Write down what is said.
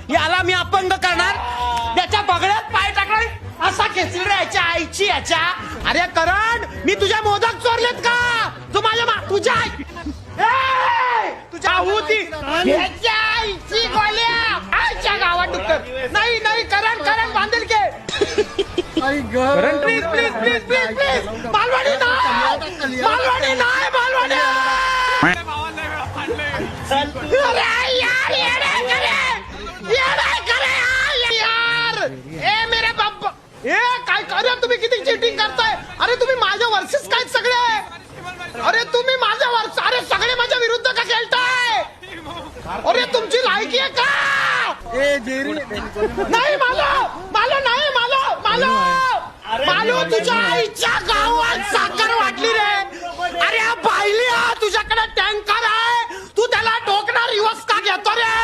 याला मी अपंग करणार, त्याच्या बगड्यात पाय टाकणार, असा खेचली रे याच्या आईची याच्या. अरे करण, मी तुझ्या मोदक चोरलेत का? तू माझ्या तुझ्या तुझ्या होती याच्या आईची गोल्या आईच्या गावात डुक्कर. नाही नाही करण, करण बांधेल के. Karan please please please please please. Malvani नाही, मालवणी नाही, मालवणी. अरे यार येडे करे यार. ए मेरे बाप्पा, ए काय करे तुम्ही, किती चिटिंग करताय. अरे तुम्ही माझ्या वर्सेस काय सगळे. अरे तुम्ही माझ्या वर्ष, अरे सगळे माझ्या विरुद्ध का खेळताय. अरे तुमची लायकी आहे का? नाही मालो मालो, नाही मालो मालो मालो. तुझ्या आईच्या गावात साखर वाटली रे. अरे पाहिली तुझ्याकडे टँकर आहे, तू त्याला टोकणार रिवर्स का घेतो रे.